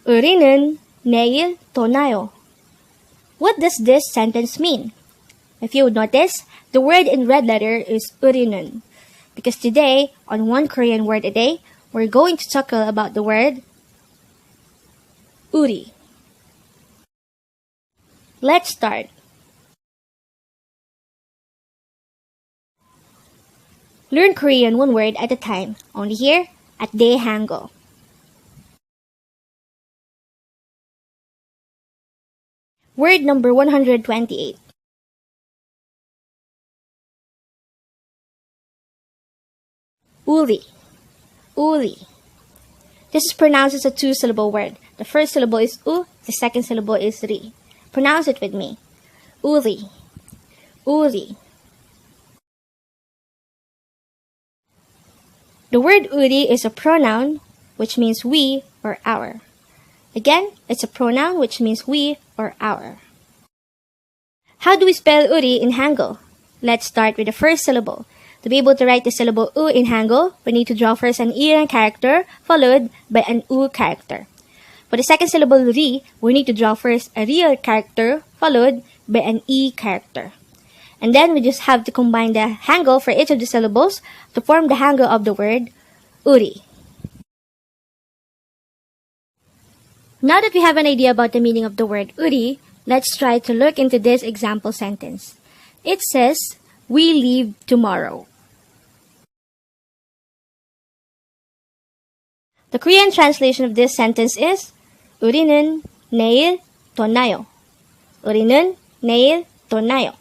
우리는 내일 떠나요. What does this sentence mean? If you would notice, the word in red letter is 우리는. Because today, on One Korean Word a Day, we're going to talk about the word 우리. Let's start. Learn Korean one word at a time, only here at Dae-Hangul. Word number 128. Uli. Uli. This is pronounced as a two-syllable word. The first syllable is u, the second syllable is ri. Pronounce it with me. Uli. Uli. The word uri is a pronoun, which means we or our. Again, it's a pronoun which means we or our. How do we spell uri in Hangul? Let's start with the first syllable. To be able to write the syllable u in Hangul, we need to draw first an i character followed by an u character. For the second syllable ri, we need to draw first a ri character followed by an e character. And then we just have to combine the Hangul for each of the syllables to form the Hangul of the word uri. Now that we have an idea about the meaning of the word uri, let's try to look into this example sentence. It says, we leave tomorrow. The Korean translation of this sentence is 우리는 내일 떠나요. 우리는 내일 떠나요.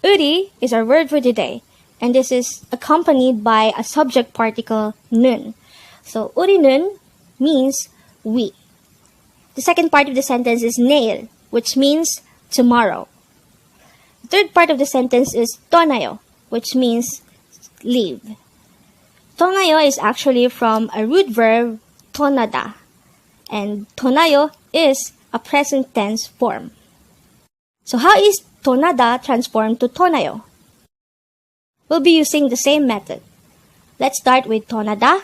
우리 is our word for today, and this is accompanied by a subject particle 는. So 우리는 means we. The second part of the sentence is 내일, which means tomorrow. The third part of the sentence is 떠나요, which means leave. 떠나요 is actually from a root verb 떠나다, and 떠나요 is a present tense form. So how is 떠나다 transformed to 떠나요? We'll be using the same method. Let's start with 떠나다,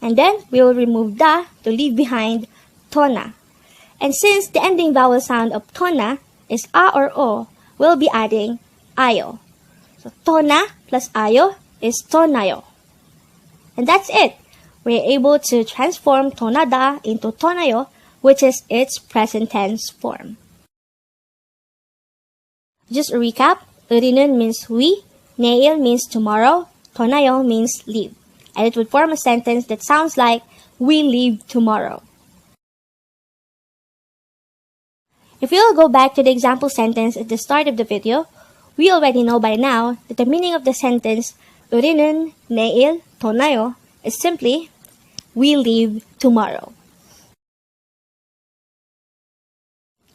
and then we will remove da to leave behind 떠나. And since the ending vowel sound of 떠나 is a or o, we'll be adding ayo. So 떠나 plus ayo is 떠나요. And that's it. We're able to transform 떠나다 into 떠나요, which is its present tense form. Just a recap, 우리는 means we, 내일 means tomorrow, 떠나요 means leave. And it would form a sentence that sounds like, we leave tomorrow. If we'll go back to the example sentence at the start of the video, we already know by now that the meaning of the sentence, 우리는 내일 떠나요, is simply, we leave tomorrow.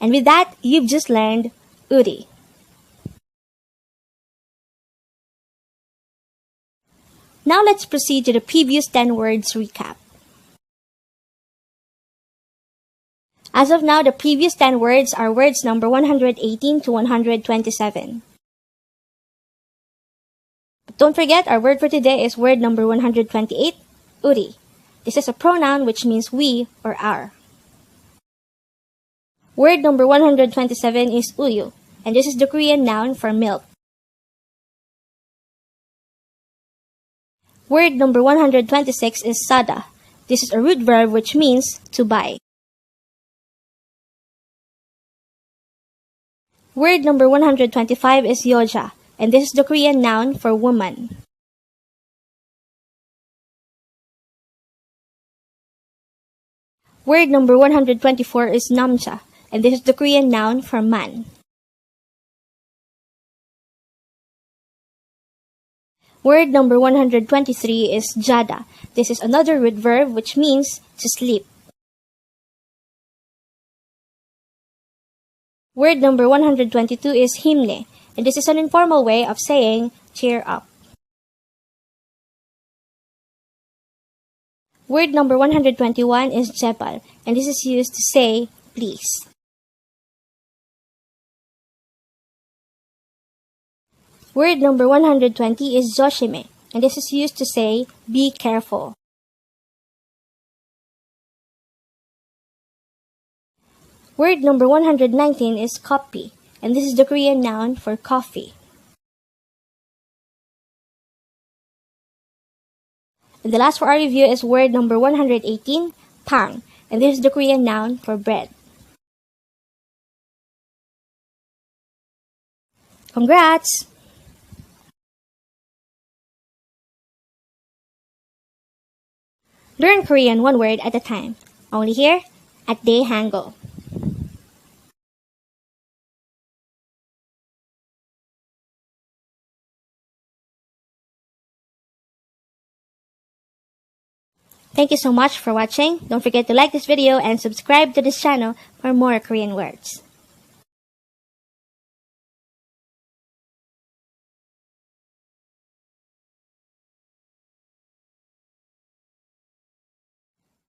And with that, you've just learned 우리. Now let's proceed to the previous 10 words recap. As of now, the previous 10 words are words number 118 to 127. But don't forget, our word for today is word number 128, uri. This is a pronoun which means we or our. Word number 127 is uyu, and this is the Korean noun for milk. Word number 126 is sada. This is a root verb which means to buy. Word number 125 is yoja, and this is the Korean noun for woman. Word number 124 is namcha, and this is the Korean noun for man. Word number 123 is jada. This is another root verb which means to sleep. Word number 122 is himne, and this is an informal way of saying cheer up. Word number 121 is jebal, and this is used to say please. Word number 120 is joshime, and this is used to say be careful. Word number 119 is copy, and this is the Korean noun for coffee. And the last for our review is word number 118, pang, and this is the Korean noun for bread. Congrats! Learn Korean one word at a time, only here at Dae-Hangul. Thank you so much for watching. Don't forget to like this video and subscribe to this channel for more Korean words.